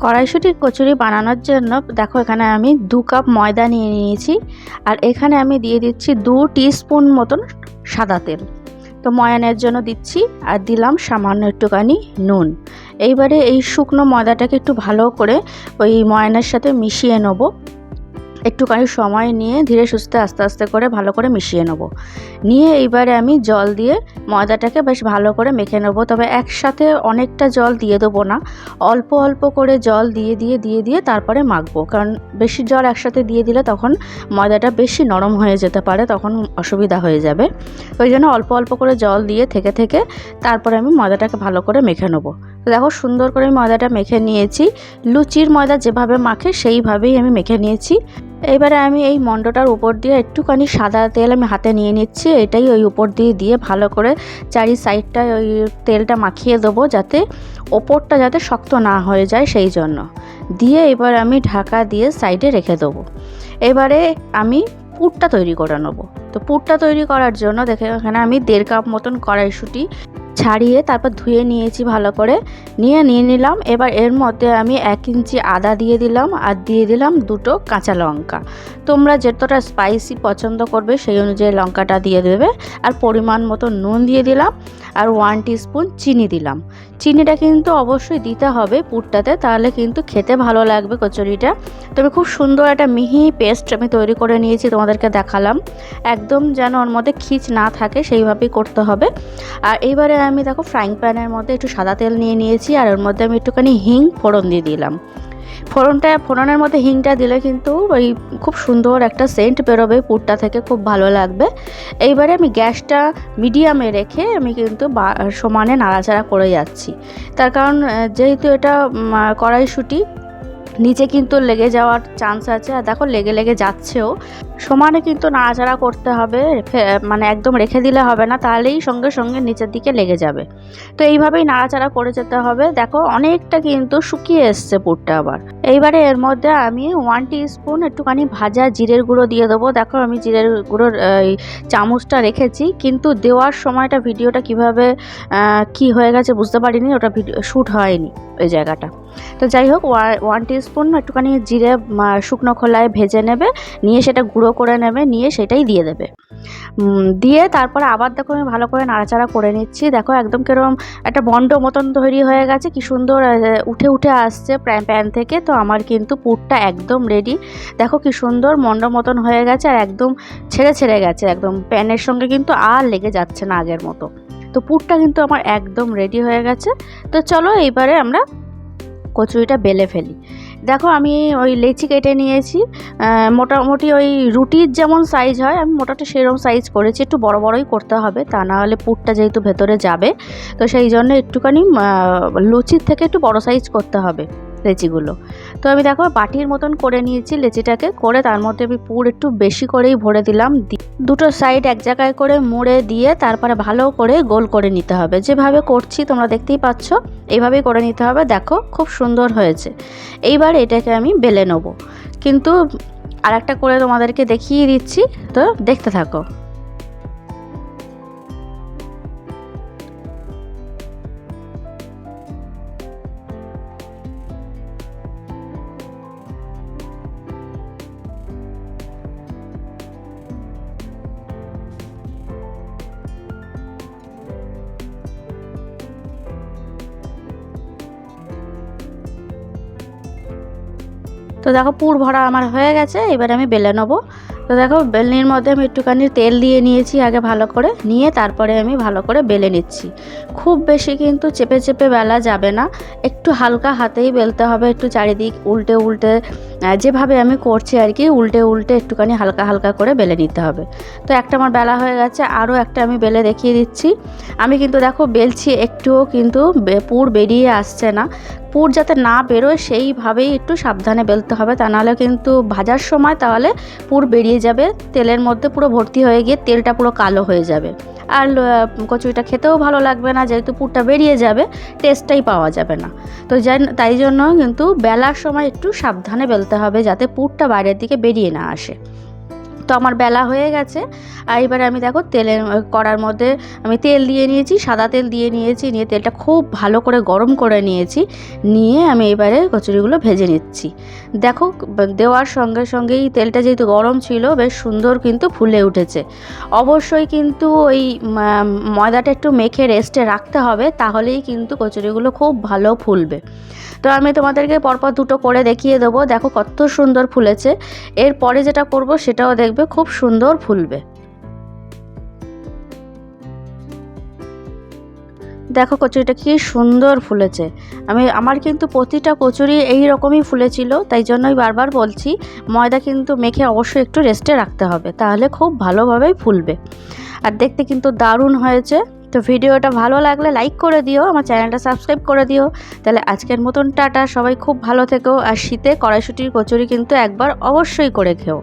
কড়াইশুঁটির কচুরি বানানোর জন্য দেখো এখানে আমি 2 কাপ ময়দা নিয়ে নিয়েছি, আর এখানে আমি দিয়ে দিচ্ছি 2 টিস্পুন মতন সাদা তেল। তো ময়ানের জন্য দিচ্ছি, আর দিলাম সামান্য একটুখানি নুন। এইবারে এই শুকনো ময়দাটাকে একটু ভালো করে ওই ময়ানের সাথে মিশিয়ে নেবো। একটুখানি সময় নিয়ে ধীরে সুস্থে আস্তে আস্তে করে ভালো করে মিশিয়ে নেব। নিয়ে এইবারে আমি জল দিয়ে ময়দাটাকে বেশ ভালো করে মেখে নেব। তবে একসাথে অনেকটা জল দিয়ে দেবো না, অল্প অল্প করে জল দিয়ে তারপরে মাখবো। কারণ বেশি জল একসাথে দিয়ে দিলে তখন ময়দাটা বেশি নরম হয়ে যেতে পারে, তখন অসুবিধা হয়ে যাবে। ওই জন্য অল্প অল্প করে জল দিয়ে থেকে তারপরে আমি ময়দাটাকে ভালো করে মেখে নেবো। তো দেখো সুন্দর করে ময়দাটা মেখে নিয়েছি। লুচির ময়দা যেভাবে মাখে সেইভাবেই আমি মেখে নিয়েছি। এবারে আমি এই মণ্ডটার উপর দিয়ে একটুখানি সাদা তেল আমি হাতে নিয়ে নিচ্ছি। এটাই ওই উপর দিয়ে ভালো করে চারি সাইডটায় ওই তেলটা মাখিয়ে দেবো, যাতে ওপরটা যাতে শক্ত না হয়ে যায় সেই জন্য। দিয়ে এবার আমি ঢাকা দিয়ে সাইডে রেখে দেবো। এবারে আমি পুরটা তৈরি করে নেবো। তো পুরটা তৈরি করার জন্য দেখে এখানে আমি 1.5 কাপ মতন কড়াইশুঁটি ছাড়িয়ে তারপর ধুয়ে নিয়েছি ভালো করে, নিয়ে নিলাম। এবার এর মধ্যে আমি 1 ইঞ্চি আদা দিয়ে দিলাম, আর দিয়ে দিলাম 2টো কাঁচা লঙ্কা। তোমরা যতটা স্পাইসি পছন্দ করবে সেই অনুযায়ী লঙ্কাটা দিয়ে দেবে। আর পরিমাণ মতো নুন দিয়ে দিলাম, আর 1 টিস্পুন চিনি দিলাম। চিনিটা কিন্তু অবশ্যই দিতে হবে পুরটাতে, তাহলে কিন্তু খেতে ভালো লাগবে কচুরিটা। তবে খুব সুন্দর একটা মিহি পেস্ট আমি তৈরি করে নিয়েছি, তোমাদেরকে দেখালাম। একদম যেন ওর মধ্যে খিচ না থাকে সেইভাবেই করতে হবে। আর এইবারে আমি দেখো ফ্রাইং প্যানের মধ্যে একটু সাদা তেল নিয়ে নিয়েছি, আর ওর মধ্যে আমি একটুখানি হিং ফোড়ন দিয়ে দিলাম। ফোড়নের মধ্যে হিংটা দিলে কিন্তু ওই খুব সুন্দর একটা সেন্ট বেরোবে পুরটা থেকে, খুব ভালো লাগবে। এইবারে আমি গ্যাসটা মিডিয়ামে রেখে আমি কিন্তু সমানে নাড়াচাড়া করে যাচ্ছি। তার কারণ যেহেতু এটা কড়াইশুঁটি, নিচে কিন্তু লেগে যাওয়ার চান্স আছে। আর দেখো লেগে যাচ্ছেও। সমানে কিন্তু নাড়াচাড়া করতে হবে, মানে একদম রেখে দিলে হবে না, তাহলেই সঙ্গে সঙ্গে নিচের দিকে লেগে যাবে। তো এইভাবেই নাড়াচাড়া করে যেতে হবে। দেখো অনেকটা কিন্তু শুকিয়ে এসছে পুরটা। আবার এইবারে এর মধ্যে আমি 1 টিস্পুন একটুখানি ভাজা জিরের গুঁড়ো দিয়ে দেবো। দেখো আমি জিরের গুঁড়োর চামচটা রেখেছি, কিন্তু দেওয়ার সময়টা ভিডিওটা কিভাবে কি হয়ে গেছে বুঝতে পারিনি, ওটা শ্যুট হয়নি ওই জায়গাটা। তো যাই হোক 1 টিস্পুন একটুখানি জিরে শুকনো খোলায় ভেজে নেবে, নিয়ে সেটা গুঁড়ো করে নেবে, নিয়ে সেটাই দিয়ে দেবে। দিয়ে তারপরে আবার দেখো আমি ভালো করে নাড়াচাড়া করে নিচ্ছি। দেখো একদম কিরকম একটা বন্ড মতন তৈরি হয়ে গেছে, কি সুন্দর উঠে আসছে প্যান থেকে। তো আমার কিন্তু পুরটা একদম রেডি। দেখো কি সুন্দর মন্ড মতন হয়ে গেছে, আর একদম ছেড়ে গেছে, একদম প্যানের সঙ্গে কিন্তু আর লেগে যাচ্ছে না আগের মতো। তো পুরটা কিন্তু আমার একদম রেডি হয়ে গেছে। তো চলো এইবারে আমরা কচুরিটা বেলে ফেলি। দেখো আমি ওই লেচি কেটে নিয়েছি, মোটামুটি ওই রুটির যেমন সাইজ হয় আমি মোটামুটি সেরকম সাইজ করেছি। একটু বড়ই করতে হবে, তা না হলে পুরটা যেহেতু ভেতরে যাবে, তো সেই জন্য একটুখানি লুচির থেকে একটু বড় সাইজ করতে হবে লেচিগুলো। তো আমি দেখো বাটির মতন করে নিয়েছি লেচিটাকে, করে তার মধ্যে আমি পুর একটু বেশি করেই ভরে দিলাম। দুটো সাইড এক জায়গায় করে মুড়ে দিয়ে তারপরে ভালো করে গোল করে নিতে হবে। যেভাবে করছি তোমরা দেখতেই পাচ্ছ, এইভাবেই করে নিতে হবে। দেখো খুব সুন্দর হয়েছে। এইবার এটাকে আমি বেলে নেব, কিন্তু আরেকটা করে তোমাদেরকে দেখিয়ে দিচ্ছি, তো দেখতে থাকো। তো দেখো পুর ভরা আমার হয়ে গেছে। এবার আমি বেলে নেবো। তো দেখো বেলনির মধ্যে আমি একটুখানি তেল দিয়ে নিয়েছি আগে ভালো করে, নিয়ে তারপরে আমি ভালো করে বেলে নিচ্ছি। খুব বেশি কিন্তু চেপে বেলা যাবে না, একটু হালকা হাতেই বেলতে হবে। একটু চারিদিক উল্টে যেভাবে আমি করছি আর কি, উল্টে একটুখানি হালকা করে বেলে নিতে হবে। তো একটা আমার বেলা হয়ে গেছে, আরও একটা আমি বেলে দেখিয়ে দিচ্ছি। আমি কিন্তু দেখো বেলছি, একটুও কিন্তু পুর বেরিয়ে আসছে না। পুর যাতে না বেরোয় সেইভাবেই একটু সাবধানে বেলতে হবে, তা নাহলে কিন্তু ভাজার সময় তাহলে পুর বেরিয়ে যাবে, তেলের মধ্যে পুরো ভর্তি হয়ে গিয়ে তেলটা পুরো কালো হয়ে যাবে। আর কচুরিটা খেতেও ভালো লাগবে না, যেহেতু পুরটা বেরিয়ে যাবে টেস্টটাই পাওয়া যাবে না। তো তাই জন্য কিন্তু বেলার সময় একটু সাবধানে বেলতে হবে, যাতে পুরটা বাইরের দিকে বেরিয়ে না আসে। তো আমার বেলা হয়ে গেছে। আর এবারে আমি দেখো তেলের কড়ার মধ্যে আমি তেল দিয়ে নিয়েছি, সাদা তেল দিয়ে নিয়েছি, নিয়ে তেলটা খুব ভালো করে গরম করে নিয়েছি, নিয়ে আমি এবারে কচুরিগুলো ভেজে নিচ্ছি। দেখো দেওয়ার সঙ্গে সঙ্গেই তেলটা যেহেতু গরম ছিল বেশ সুন্দর কিন্তু ফুলে উঠেছে। অবশ্যই কিন্তু ওই ময়দাটা একটু মেখে রেস্টে রাখতে হবে, তাহলেই কিন্তু কচুরিগুলো খুব ভালো ফুলবে। তো আমি তোমাদেরকে পরপর দুটো করে দেখিয়ে দেবো, দেখো কত সুন্দর ফুলেছে। এরপরে যেটা করব সেটাও দেখবে খুব সুন্দর ফুলবে। দেখো কচুরিটা কি সুন্দর ফুলেছে। আমার কিন্তু প্রতিটা কচুরি এই রকমই ফুলেছিল, তাই জন্যই বারবার বলছি ময়দা কিন্তু মেখে অবশ্যই একটু রেস্টে রাখতে হবে, তাহলে খুব ভালোভাবেই ফুলবে। আর দেখতে কিন্তু দারুণ হয়েছে। তো ভিডিওটা ভালো লাগলে লাইক করে দিও, আমার চ্যানেলটা সাবস্ক্রাইব করে দিও। তাহলে আজকের মতন টাটা, সবাই খুব ভালো থেকো। আর শীতে কড়াইশুঁটির কচুরি কিন্তু একবার অবশ্যই করে খেও।